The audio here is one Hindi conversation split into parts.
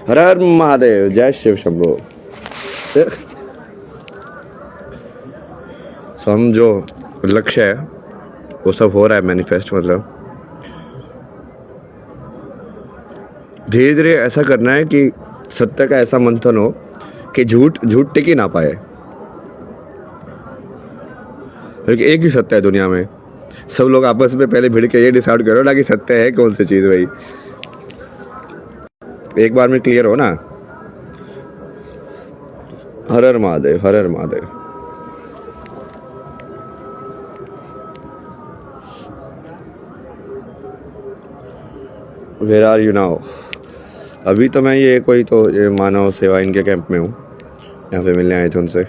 हर हर महादेव, जय शिव शंभो। सो हम जो लक्ष्य है वो सब हो रहा है मैनिफेस्ट। मतलब धीरे धीरे ऐसा करना है कि सत्य का ऐसा मंथन हो कि झूठ झूठ टिक ही ना पाए, क्योंकि एक ही सत्य है दुनिया में। सब लोग आपस में पहले भिड़ के ये डिसाइड करो ना कि सत्य है कौन सी चीज। भाई एक बार में क्लियर हो ना। हर हर महादेव, हर हर Mahadev. Where are you now? अभी तो मैं ये ये मानव सेवा इनके कैंप में हूँ, यहाँ पे मिलने आए थे उनसे।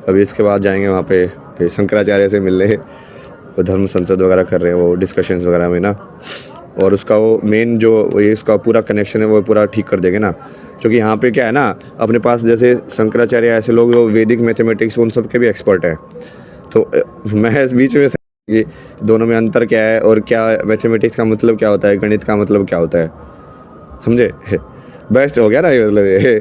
अभी इसके बाद जाएंगे वहाँ पे शंकराचार्य से मिलने। वो धर्म संसद वगैरह कर रहे हैं, वो डिस्कशंस वगैरह में ना, और उसका वो मेन जो ये इसका पूरा कनेक्शन है वो पूरा ठीक कर देंगे ना। क्योंकि यहाँ पे क्या है ना, अपने पास जैसे शंकराचार्य ऐसे लोग जो वैदिक मैथमेटिक्स उन सब के भी एक्सपर्ट हैं। तो मैं इस बीच में कि दोनों में अंतर क्या है और क्या मैथमेटिक्स का मतलब क्या होता है, गणित का मतलब क्या होता है, समझे? बेस्ट हो गया ना ये, मतलब ये।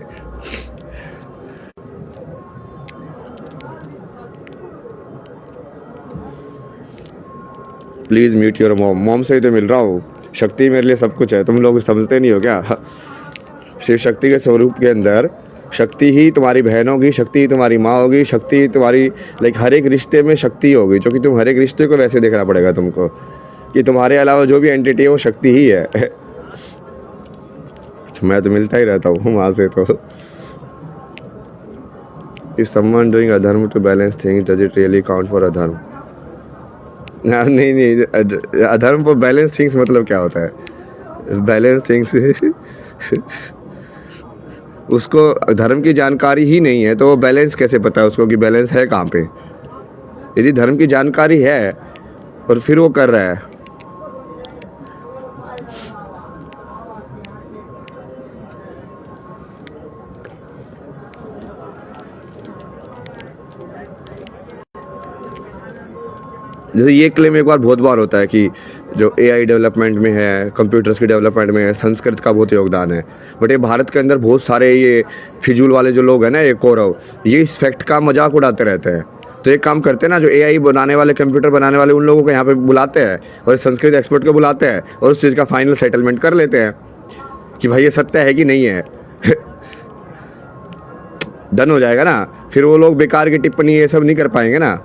Please mute your mom. Mom से ही तो मिल रहा हूँ। शक्ति मेरे लिए सब कुछ है, तुम लोग समझते नहीं हो क्या? शिव शक्ति के स्वरूप के अंदर शक्ति ही तुम्हारी बहन होगी, शक्ति ही तुम्हारी माँ होगी, शक्ति ही तुम्हारी हर एक रिश्ते में शक्ति होगी। क्योंकि तुम हर एक रिश्ते को वैसे देखना पड़ेगा तुमको कि तुम्हारे अलावा जो भी एंटिटी है वो शक्ति ही है। मैं तो मिलता ही रहता हूँ वहाँ से। तो if someone doing adharma to balance things does it really count for adharma? नहीं, अधर्म फॉर बैलेंस थिंग्स मतलब क्या होता है? बैलेंस थिंग्स उसको धर्म की जानकारी ही नहीं है तो वो बैलेंस कैसे पता है उसको कि बैलेंस है कहाँ पे? यदि धर्म की जानकारी है और फिर वो कर रहा है, जैसे ये क्लेम एक बार बहुत बार होता है कि जो एआई डेवलपमेंट में है, कंप्यूटर्स के डेवलपमेंट में है, संस्कृत का बहुत योगदान है। बट ये भारत के अंदर बहुत सारे ये फिजूल वाले जो लोग हैं ना, ये कौरव, ये इस फैक्ट का मजाक उड़ाते रहते हैं। तो एक काम करते हैं ना, जो एआई बनाने वाले, कंप्यूटर बनाने वाले, उन लोगों को यहाँ पे बुलाते हैं और संस्कृत एक्सपर्ट को बुलाते हैं और उस चीज़ का फाइनल सेटलमेंट कर लेते हैं कि भाई ये सत्य है कि नहीं है। डन हो जाएगा ना। फिर वो लोग बेकार की टिप्पणी ये सब नहीं कर पाएंगे ना।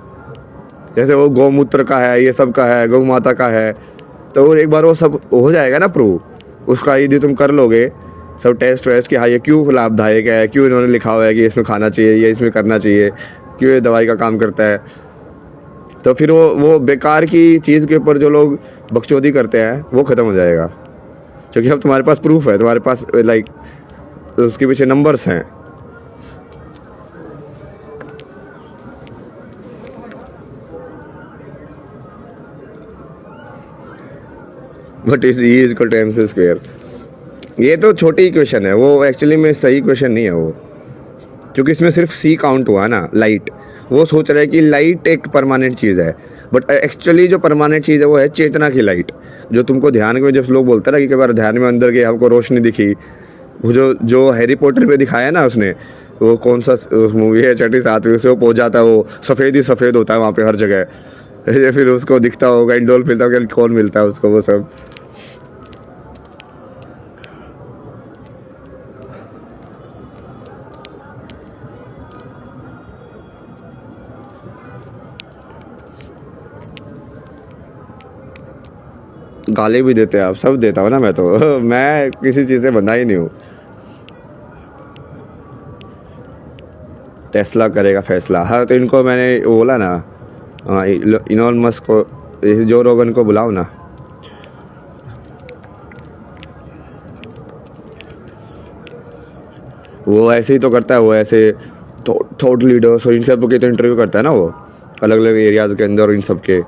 जैसे वो गौमूत्र का है, ये सब का है, गौ माता का है, तो एक बार वो सब हो जाएगा ना प्रूव। उसका यदि तुम कर लोगे सब टेस्ट वेस्ट कि हाँ ये क्यों लाभदायक है, क्यों इन्होंने लिखा हुआ है कि इसमें खाना चाहिए, ये इसमें करना चाहिए, क्यों ये दवाई का काम करता है, तो फिर वो बेकार की चीज़ के ऊपर जो लोग बकचोदी करते हैं वो ख़त्म हो जाएगा। क्योंकि अब तुम्हारे पास प्रूफ है, तुम्हारे पास उसके पीछे नंबर्स हैं। What is E is equal to M C square? ये तो छोटी इक्वेशन है, वो एक्चुअली में सही इक्वेशन नहीं है वो। क्योंकि इसमें सिर्फ सी काउंट हुआ ना, लाइट। वो सोच रहे हैं कि लाइट एक परमानेंट चीज़ है, बट एक्चुअली जो परमानेंट चीज़ है वो है चेतना की लाइट। जो तुमको ध्यान में, जब लोग बोलते हैं ना कि कई बार ध्यान में अंदर गए हमको रोशनी दिखी, वो जो हैरी पॉटर पे दिखाया ना उसने, वो कौन सा मूवी है, छठी सातवीं, उसे वो पहुंच जाता है, वो सफ़ेद ही सफ़ेद होता है वहाँ पे हर जगह। फिर उसको दिखता होगा, इंडोल मिलता होगा, कौन मिलता है उसको, वो सब। गाली भी देते हैं आप, सब देता हूँ ना मैं तो। मैं किसी चीज़ से बंधा ही नहीं हूँ। टेस्ला करेगा फैसला। हाँ तो इनको मैंने बोला ना, इलॉन मस्क को, जो रोगन को बुलाओ ना। वो ऐसे ही तो करता है, वो ऐसे थॉट लीडर्स और इन सब के तो इंटरव्यू करता है ना वो, अलग अलग एरियाज़ के अंदर, इन सब के।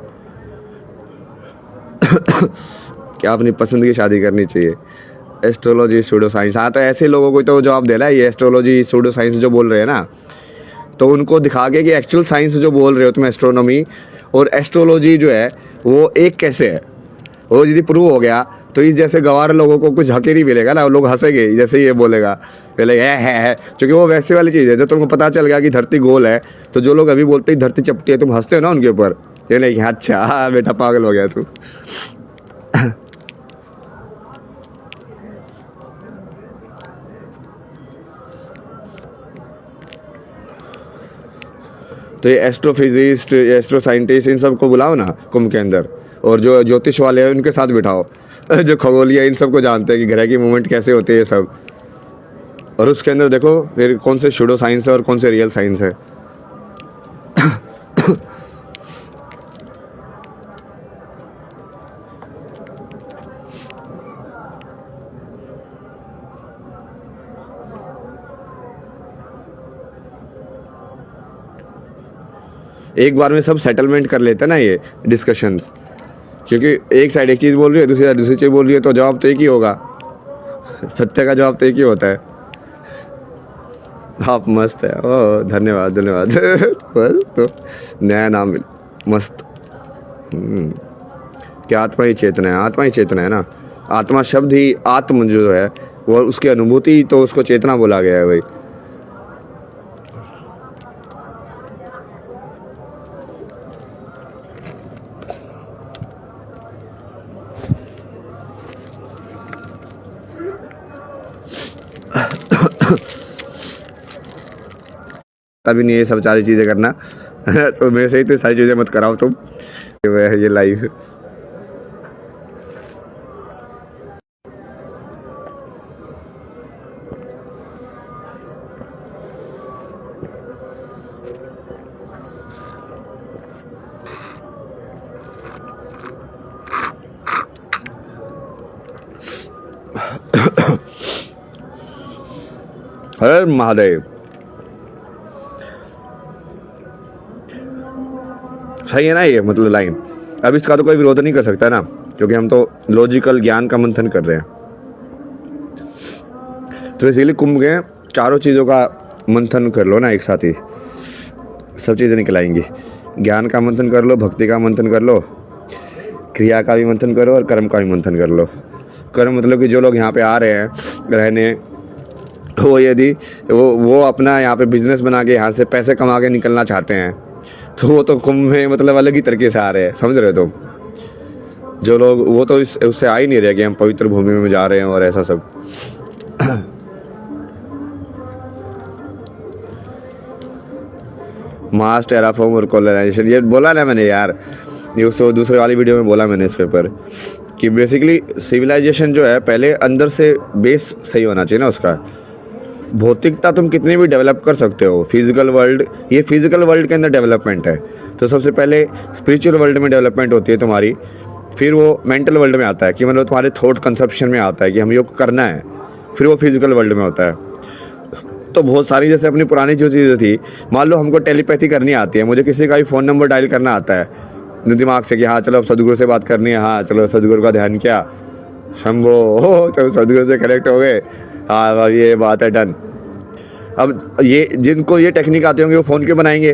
क्या अपनी पसंद की शादी करनी चाहिए? Astrology, pseudo science. हाँ तो ऐसे लोगों को तो जवाब देना है, ये एस्ट्रोलॉजी सूडो साइंस जो बोल रहे हैं ना, तो उनको दिखा के कि एक्चुअल साइंस जो बोल रहे हो तुम, एस्ट्रोनॉमी और एस्ट्रोलॉजी जो है वो एक कैसे है। वो यदि प्रूव हो गया तो इस जैसे गंवार लोगों को कुछ हक ही नहीं मिलेगा ना, लोग हंसेंगे जैसे ही ये बोलेगा पहले है, क्योंकि वो वैसे वाली चीज़ है। जब तुमको पता चल गया कि धरती गोल है तो जो लोग अभी बोलते हैं धरती चपटी है, तुम हंसते हो ना उनके ऊपर, ये नहीं कि अच्छा हाँ बेटा पागल हो गया तू। तो ये एस्ट्रोफिजिस्ट, एस्ट्रो साइंटिस्ट, इन सबको बुलाओ ना कुंभ के अंदर, और जो ज्योतिष वाले हैं उनके साथ बिठाओ, जो खगोलीय इन सबको जानते हैं कि ग्रह की मूवमेंट कैसे होती है ये सब, और उसके अंदर देखो फिर कौन से शूडो साइंस है और कौन से रियल साइंस है। एक बार में सब सेटलमेंट कर लेते हैं ना ये डिस्कशंस, क्योंकि एक साइड एक चीज़ बोल रही है, दूसरी साइड दूसरी चीज़ बोल रही है, तो जवाब तो एक ही होगा, सत्य का जवाब तो एक ही होता है। आप मस्त है, ओ धन्यवाद धन्यवाद। बस तो नया नाम मिल मस्त। क्या आत्मा ही चेतना है, आत्मा ही चेतना है ना, आत्मा शब्द ही आत्म जो है वो उसकी अनुभूति, तो उसको चेतना बोला गया है भाई। तभी नहीं ये सब सारी चीज़ें करना। तो मेरे से ही तो सारी चीज़ें मत कराओ तुम, ये लाइव। हर महादेव। सही है ना ये मतलब लाइन, अब इसका तो कोई विरोध नहीं कर सकता ना, क्योंकि हम तो लॉजिकल ज्ञान का मंथन कर रहे हैं। तो इसीलिए कुंभ के चारों चीज़ों का मंथन कर लो ना एक साथ ही, सब चीज़ें निकल आएंगी। ज्ञान का मंथन कर लो, भक्ति का मंथन कर लो, क्रिया का भी मंथन करो और कर्म का भी मंथन कर लो। कर्म मतलब कि जो लोग यहाँ पे आ रहे हैं रहने, वो यदि वो अपना यहाँ पे बिजनेस बना के यहाँ से पैसे कमा के निकलना चाहते हैं, तो वो तो कुंभ में मतलब अलग ही तरीके से आ रहे हैं, समझ रहे हो तुम। जो लोग वो तो उससे आ ही नहीं रहे कि हम पवित्र भूमि में जा रहे हैं और ऐसा सब। मास टेराफॉर्म और कोलोनाइजेशन, ये बोला ना मैंने यार, ये उस दूसरे वाली वीडियो में बोला मैंने इसके ऊपर, कि बेसिकली सिविलाइजेशन जो है पहले अंदर से बेस सही होना चाहिए ना उसका। भौतिकता तुम कितनी भी डेवलप कर सकते हो, फिजिकल वर्ल्ड, ये फिजिकल वर्ल्ड के अंदर डेवलपमेंट है, तो सबसे पहले स्पिरिचुअल वर्ल्ड में डेवलपमेंट होती है तुम्हारी, फिर वो मेंटल वर्ल्ड में आता है कि मतलब तुम्हारे थॉट कंसेप्शन में आता है कि हम योग करना है, फिर वो फिजिकल वर्ल्ड में होता है। तो बहुत सारी जैसे अपनी पुरानी जो चीज़ें थी, मान लो हमको टेलीपैथी करनी आती है, मुझे किसी का भी फ़ोन नंबर डायल करना आता है दिमाग से कि हाँ चलो अब सदगुरु से बात करनी है, हाँ चलो सदगुरु का ध्यान किया, शंभो हो, तो सदगुरु से कनेक्ट हो गए, हाँ ये बात है डन। अब ये जिनको ये टेक्निक आते होंगे वो फ़ोन क्यों बनाएंगे,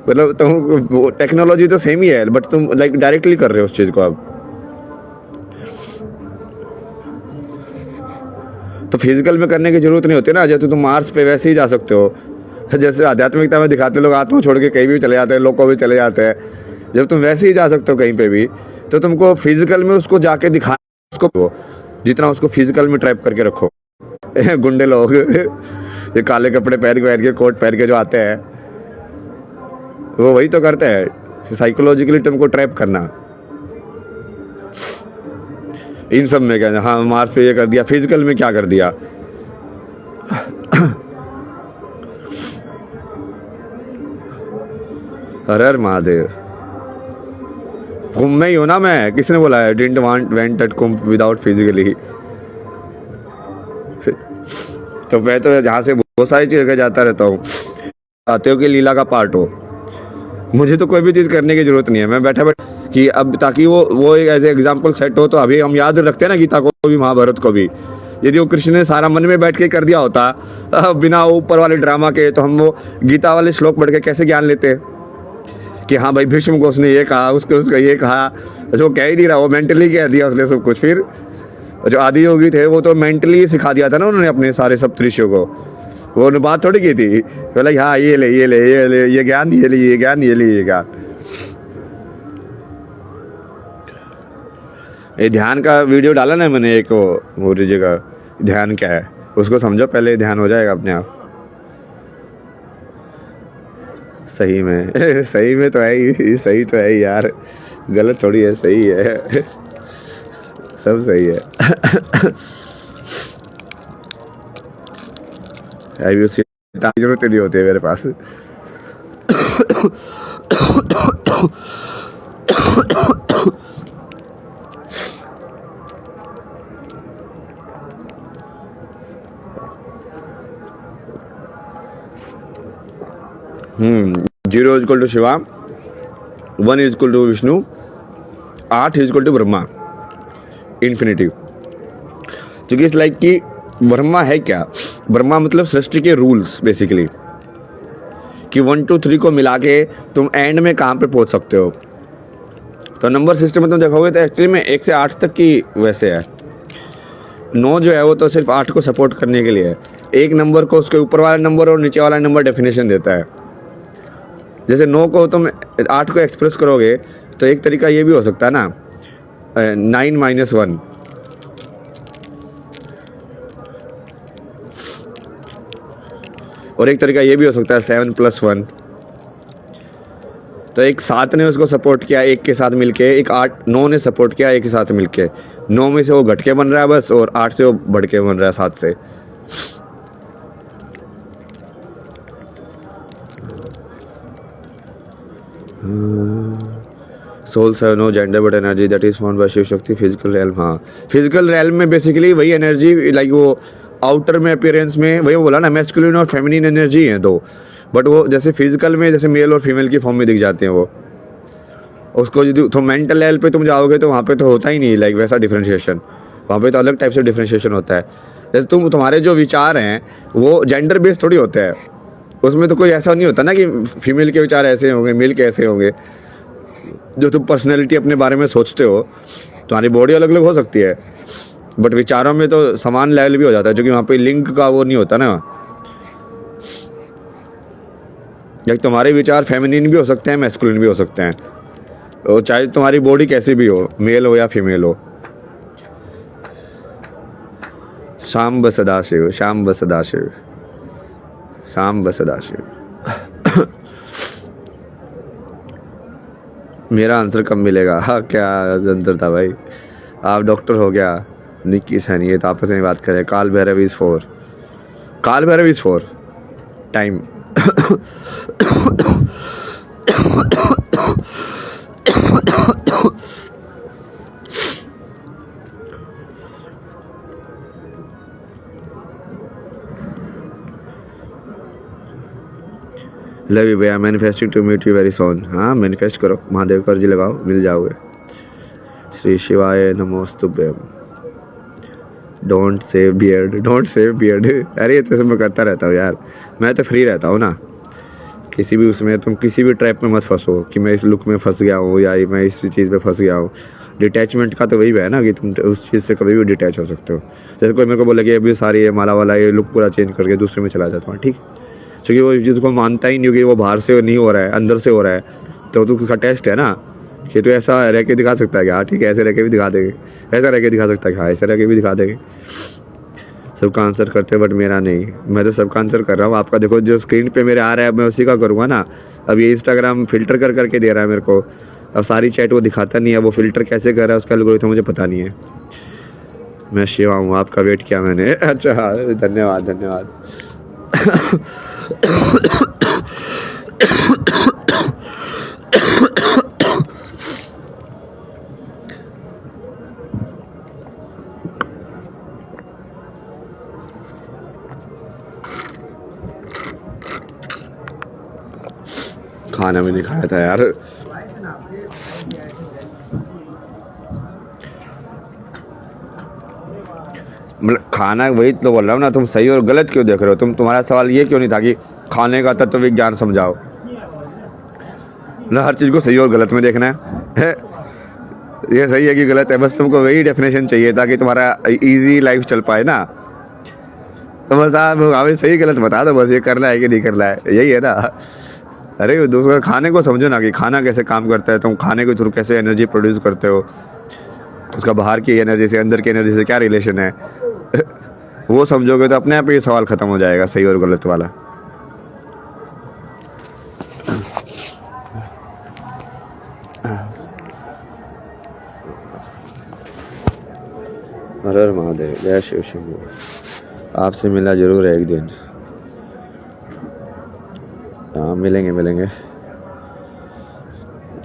मतलब तुम टेक्नोलॉजी तो सेम ही है, बट तुम लाइक डायरेक्टली कर रहे हो उस चीज़ को। अब तो फिजिकल में करने की जरूरत नहीं होती ना, जैसे तुम मार्स पे वैसे ही जा सकते हो, जैसे आध्यात्मिकता में दिखाते लोग आत्मा छोड़ के कहीं भी चले जाते हैं, लोग को भी चले जाते हैं, जब तुम वैसे ही जा सकते हो कहीं पे भी, तो तुमको फिजिकल में उसको जाके दिखाना, उसको जितना उसको फिजिकल में ट्रैप करके रखो। गुंडे लोग ये काले कपड़े पहन के कोट पहन के जो आते हैं, वो वही तो करते हैं, साइकोलॉजिकली तुमको ट्रैप करना। इन सब में क्या, हाँ मार्स पे ये कर दिया, फिजिकल में क्या कर दिया। हर महादेव। कुंभ में ही हो ना मैं, किसने बोला है didn't want went eight Kumbh without physically. तो मैं तो जहाँ से बहुत सारी चीज़ जाता रहता हूँ, आते हो कि लीला का पार्ट हो, मुझे तो कोई भी चीज़ करने की जरूरत नहीं है, मैं बैठा कि अब ताकि वो एक ऐसे एग्जाम्पल सेट हो। तो अभी हम याद रखते हैं ना गीता को भी, महाभारत को भी, यदि वो कृष्ण ने सारा मन में बैठ के कर दिया होता बिना ऊपर वाले ड्रामा के, तो हम वो गीता वाले श्लोक पढ़ के कैसे ज्ञान लेते कि हाँ भाई भीष्म को उसने ये कहा, उसका ये कहा, अच्छा वो कह ही नहीं रहा, वो मेंटली कह दिया उसने सब कुछ। फिर जो आदि योगी थे वो तो मेंटली सिखा दिया था ना उन्होंने अपने सारे सप्तऋषियों को, वो उन्होंने बात थोड़ी की थी, बोला हाँ ये ले ये ले ये ले ये ज्ञान ये ले ये ज्ञान ये ले ये ज्ञान। ये ध्यान का वीडियो डाला ना मैंने एक, वो जगह ध्यान क्या है उसको समझो पहले, ध्यान हो जाएगा अपने आप। सही में सही में तो है ही, सही तो है ही यार, गलत थोड़ी है, सही है सब सही है। जरूरत नहीं होती है मेरे पास। Zero is equal to Shiva, 1 is equal to Vishnu, 8 is equal to Brahma, infinitive. क्योंकि इस लाइक कि ब्रह्मा है क्या, ब्रह्मा मतलब सृष्टि के रूल्स बेसिकली, कि 1 2 3 को मिला के तुम एंड में कहाँ पे पहुंच सकते हो। तो नंबर सिस्टम में तुम देखोगे तो एक्चुअली में 1 से 8 तक की वैसे है, 9 जो है वो तो सिर्फ 8 को सपोर्ट करने के लिए है। एक नंबर को उसके ऊपर वाला नंबर और नीचे वाला नंबर डेफिनेशन देता है। जैसे 9 को तुम 8 को एक्सप्रेस करोगे तो एक तरीका ये भी हो सकता है ना, 9 - 1, और एक तरीका ये भी हो सकता है 7 + 1। तो एक 7 ने उसको सपोर्ट किया एक के साथ मिलके, एक 9 ने सपोर्ट किया एक के साथ मिलके, 9 में से वो घट के बन रहा है बस, और 8 से वो बढ़ के बन रहा है 7 से। सोल से no gender but energy that is found by Shiv Shakti physical realm. हाँ, फिजिकल रेल्म में बेसिकली वही एनर्जी, लाइक वो आउटर में अपीयरेंस में वही बोला ना, मैस्कुलिन और फेमिनिन एनर्जी है दो, बट वो जैसे फिजिकल में जैसे मेल और फीमेल की फॉर्म में दिख जाते हैं वो। उसको यदि तो मेंटल लेवल पे तुम जाओगे तो वहाँ पे तो होता ही नहीं लाइक वैसा डिफ्रेंशिएशन, वहाँ पे तो अलग टाइप से डिफ्रेंशिएशन होता है। जैसे तुम्हारे जो विचार हैं वो जेंडर बेस्ड थोड़ी होते हैं, उसमें तो कोई ऐसा नहीं होता ना कि फीमेल के विचार ऐसे होंगे मेल के ऐसे होंगे। जो तुम पर्सनैलिटी अपने बारे में सोचते हो, तुम्हारी बॉडी अलग अलग हो सकती है बट विचारों में तो समान लेवल भी हो जाता है, क्योंकि वहाँ पे लिंक का वो नहीं होता ना। या तुम्हारे विचार फेमिनिन भी हो सकते हैं मैस्कुलिन भी हो सकते हैं, और चाहे तुम्हारी बॉडी कैसी भी हो, मेल हो या फीमेल हो। शाम सदाशिव, शाम सदाशिव, शाम सदाशिव। मेरा आंसर कब मिलेगा? हाँ, क्या आंसर था भाई? आप डॉक्टर हो गया, निक्की सैनी, ये तो आपस में बात करें। काल Bhairav is 4, Kaal Bhairav is 4 time. Love you भैया, manifesting to meet you very soon. हाँ, मैनिफेस्ट करो, महादेव को अर्जी लगाओ, मिल जाओगे। श्री शिवाय नमोस्तुभ्यम। Don't shave beard, don't shave beard. अरे ये तो सब मैं करता रहता हूँ यार, मैं तो फ्री रहता हूँ ना किसी भी उसमें। तुम किसी भी ट्रैप में मत फंसो कि मैं इस लुक में फंस गया हूँ या मैं इस चीज़ में फंस गया हूँ। डिटैचमेंट का तो वही है ना कि तुम उस चीज़ से कभी भी डिटैच हो सकते हो। जैसे कोई मेरे को बोले कि अभी सारी ये माला वाला ये लुक पूरा चेंज करके दूसरे में चला जाता हूँ, ठीक, क्योंकि वो जिसको मानता ही नहीं कि वो बाहर से नहीं हो रहा है अंदर से हो रहा है, तो उसका टेस्ट है ना कि तो ऐसा रह के दिखा सकता है कि हाँ ठीक है, ऐसे रह के भी दिखा देंगे, ऐसा रह के दिखा सकता है कि हाँ ऐसे रह के भी दिखा देंगे। सबका आंसर करते बट मेरा नहीं, मैं तो सबका आंसर कर रहा हूँ। आपका देखो जो स्क्रीन पे मेरे आ रहा है मैं उसी का करूँगा ना। अब ये इंस्टाग्राम फिल्टर कर करके दे रहा है मेरे को, अब सारी चैट वो दिखाता नहीं है, वो फिल्टर कैसे कर रहा है उसका एल्गोरिथम मुझे पता नहीं है। मैं शिवा हूँ, आपका वेट किया मैंने। अच्छा धन्यवाद धन्यवाद। खाना भी नहीं खाया था यार। मतलब खाना वही तो बोल रहा हूँ ना, तुम सही और गलत क्यों देख रहे हो? तुम्हारा सवाल ये क्यों नहीं था कि खाने का तत्व विज्ञान समझाओ? मतलब हर चीज़ को सही और गलत में देखना है? ये सही है कि गलत है, बस तुमको वही डेफिनेशन चाहिए ताकि तुम्हारा इजी लाइफ चल पाए ना। तो बस आप हमें सही गलत बता दो, बस ये करना है कि नहीं करना है, यही है ना। अरे दूसरा खाने को समझो ना कि खाना कैसे काम करता है, तुम खाने के थ्रू कैसे एनर्जी प्रोड्यूस करते हो, उसका बाहर की एनर्जी से अंदर की एनर्जी से क्या रिलेशन है। वो समझोगे तो अपने आप ही सवाल ख़त्म हो जाएगा सही और गलत वाला। हर हर महादेव, जय शिव शंभू। आपसे मिला जरूर है एक दिन। हाँ मिलेंगे मिलेंगे।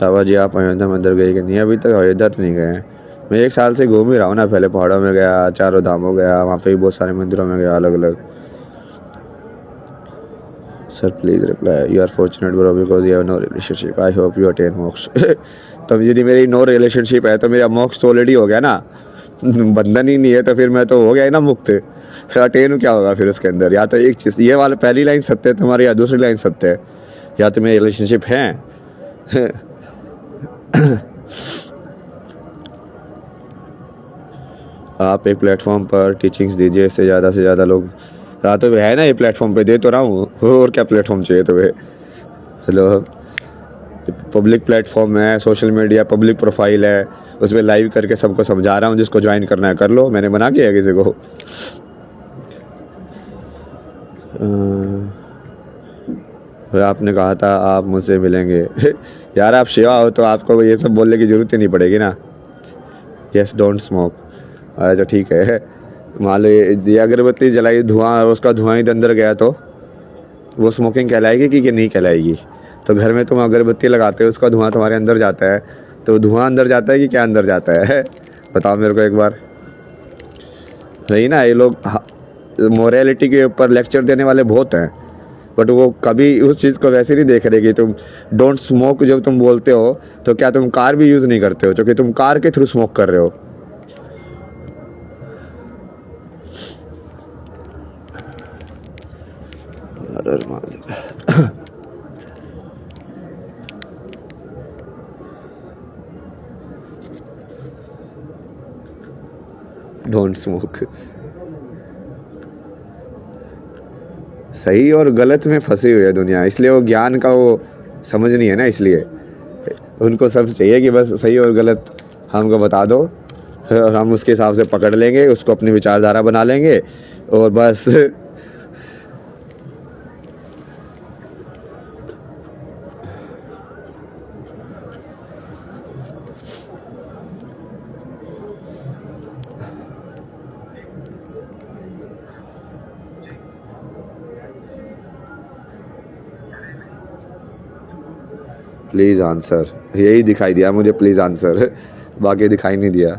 बाबा जी आप अयोध्या मंदिर गए कि नहीं? अभी तक अयोध्या तो नहीं गए हैं। मैं 1 साल से घूम ही रहा हूँ ना, पहले पहाड़ों में गया, चारों धामों गया, वहाँ पे भी बहुत सारे मंदिरों में गया अलग अलग। Sir please reply, you are fortunate bro because you have no relationship, I hope you attain moksha. तो यदि मेरी नो रिलेशनशिप है तो मेरा मोक्ष तो ऑलरेडी हो गया ना। बंधन ही नहीं है तो फिर मैं तो हो गया ही ना मुक्त। अटेन क्या होगा फिर उसके अंदर? या तो एक चीज़ ये वाला पहली लाइन सत्य है तुम्हारी, या दूसरी लाइन सत्य है, या तो मेरी रिलेशनशिप है। आप एक प्लेटफॉर्म पर टीचिंग्स दीजिए, इससे ज़्यादा से ज़्यादा लोग। हाँ तो है ना, ये प्लेटफॉर्म पे दे तो रहा हूँ, और क्या प्लेटफॉर्म चाहिए तुम्हें? हेलो, पब्लिक प्लेटफॉर्म है, सोशल मीडिया पब्लिक प्रोफाइल है, उसमें लाइव करके सबको समझा रहा हूँ, जिसको ज्वाइन करना है कर लो, मैंने मना किया है किसी को। आपने कहा था आप मुझसे मिलेंगे। यार आप शिवा हो तो आपको ये सब बोलने की ज़रूरत ही नहीं पड़ेगी ना। Yes don't smoke. अच्छा ठीक है, मान लो ये अगरबत्ती जलाई, धुआं, उसका धुआं ही अंदर गया तो वो स्मोकिंग कहलाएगी कि नहीं कहलाएगी? तो घर में तुम अगरबत्ती लगाते हो, उसका धुआं तुम्हारे अंदर जाता है, तो धुआं अंदर जाता है कि क्या अंदर जाता है? बताओ मेरे को एक बार। नहीं ना, ये लोग मोरालिटी के ऊपर लेक्चर देने वाले बहुत हैं, बट वो कभी उस चीज़ को वैसे नहीं देख रहे कि तुम डोंट स्मोक जब तुम बोलते हो तो क्या तुम कार भी यूज़ नहीं करते हो, क्योंकि तुम कार के थ्रू स्मोक कर रहे हो। Don't smoke. सही और गलत में फंसी हुई है दुनिया, इसलिए वो ज्ञान का वो समझ नहीं है ना, इसलिए उनको सब चाहिए कि बस सही और गलत हमको बता दो, और हम उसके हिसाब से पकड़ लेंगे, उसको अपनी विचारधारा बना लेंगे और बस। प्लीज़ आंसर, यही दिखाई दिया मुझे, प्लीज़ आंसर, बाकी दिखाई नहीं दिया।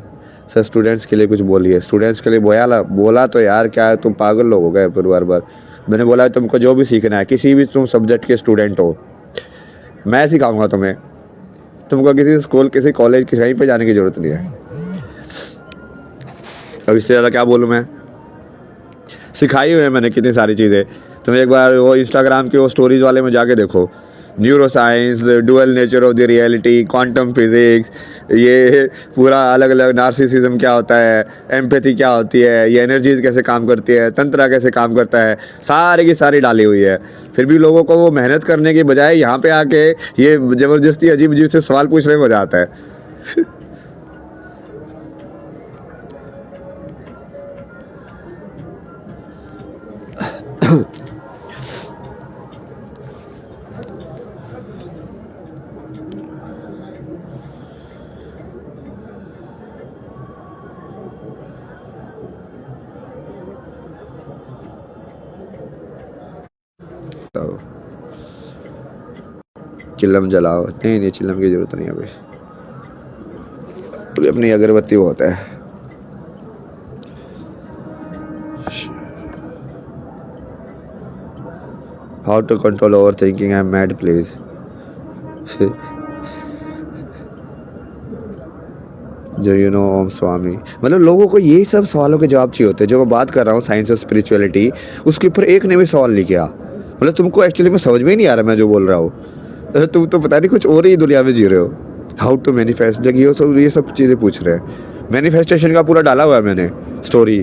सर स्टूडेंट्स के लिए कुछ बोलिए। स्टूडेंट्स के लिए बोला तो यार क्या है, तुम पागल लोग हो गए फिर बार। मैंने बोला है तुमको जो भी सीखना है, किसी भी तुम सब्जेक्ट के स्टूडेंट हो, मैं सिखाऊंगा तुम्हें। तुमको किसी स्कूल, किसी कॉलेज, कहीं पे जाने की ज़रूरत नहीं है। अब इससे ज़्यादा क्या बोलूँ मैं? सिखाई हुई है मैंने कितनी सारी चीज़ें। तुम एक बार वो इंस्टाग्राम के वो स्टोरीज वाले में जाके देखो, neuroscience, dual nature of the reality, quantum physics, ये पूरा अलग अलग, नार्सिसिज्म क्या होता है, एम्पैथी क्या होती है, ये एनर्जीज कैसे काम करती है, तंत्र कैसे काम करता है, सारी की सारी डाली हुई है। फिर भी लोगों को वो मेहनत करने की बजाय यहाँ पे आके ये ज़बरदस्ती अजीब अजीब से सवाल पूछने में मजा आता है। चिल्लम जलाओ। नहीं चिल्लम की जरूरत नहीं है अभी अपनी अगरबत्ती बहुत है। How to control over thinking, I am mad please. जो यू नो ओम स्वामी, मतलब लोगों को यही सब सवालों के जवाब चाहिए होते हैं। जो मैं बात कर रहा हूँ साइंस और स्पिरिचुअलिटी, उसके ऊपर एक ने भी सवाल नहीं किया। मतलब तुमको एक्चुअली में समझ में ही नहीं आ रहा मैं जो बोल रहा हूँ। तुम तो पता नहीं कुछ और ही दुनिया में जी रहे हो। हाउ टू मैनिफेस्ट, ये सब चीज़ें पूछ रहे हैं। मैनिफेस्टेशन का पूरा डाला हुआ है मैंने स्टोरी,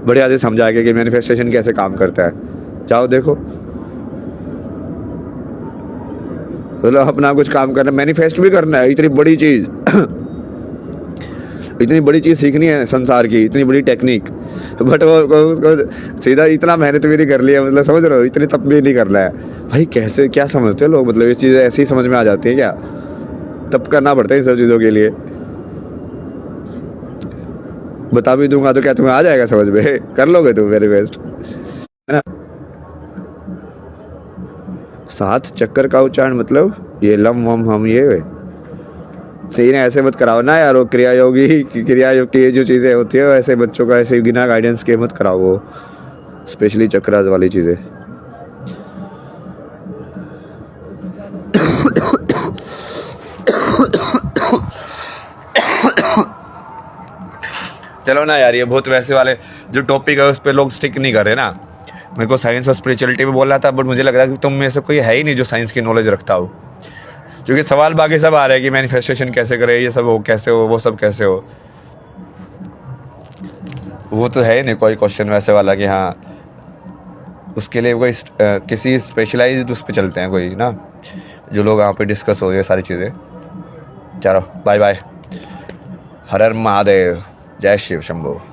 बढ़िया से समझा के कि मैनिफेस्टेशन कैसे काम करता है। जाओ देखो, मतलब अपना कुछ काम करना, मैनिफेस्ट भी करना है, इतनी बड़ी चीज़ इतनी बड़ी चीज़ सीखनी है संसार की, इतनी बड़ी टेक्निक, बट वो उसको सीधा इतना मेहनत भी नहीं कर लिया, मतलब समझ रहे हो, इतनी तब भी नहीं करना है भाई। कैसे क्या समझते हो लोग, मतलब ये चीज़ें ऐसी ही समझ में आ जाती है क्या? तब करना पड़ता है इन सब चीज़ों के लिए। बता भी दूंगा तो क्या तुम्हें आ जाएगा समझ में? कर लोगे तुम मैनिफेस्ट, है ना? 7 चक्कर का उच्चारण मतलब ये लम वम हम ये सही ना, ऐसे मत कराओ ना यार। वो क्रिया योग की ये जो चीज़ें होती है ऐसे बच्चों का ऐसे बिना गाइडेंस के मत कराओ, वो स्पेशली चक्रास वाली चीज़ें। चलो ना यार, ये बहुत वैसे वाले जो टॉपिक है उस पर लोग स्टिक नहीं कर रहे ना। मेरे को साइंस और स्पिरिचुअलिटी में बोलना था, बट मुझे लग रहा है कि तुम में से कोई है ही नहीं जो साइंस की नॉलेज रखता हो, क्योंकि सवाल बाकी सब आ रहे हैं कि मैनिफेस्टेशन कैसे करे, ये सब हो कैसे हो, वो सब कैसे हो। वो तो है ही नहीं कोई क्वेश्चन वैसे वाला कि हाँ उसके लिए कोई किसी स्पेशलाइज्ड उस पर चलते हैं कोई ना, जो लोग वहाँ पे डिस्कस हो ये सारी चीज़ें। चलो बाय बाय, हर हर महादेव, जय शिव शंभो।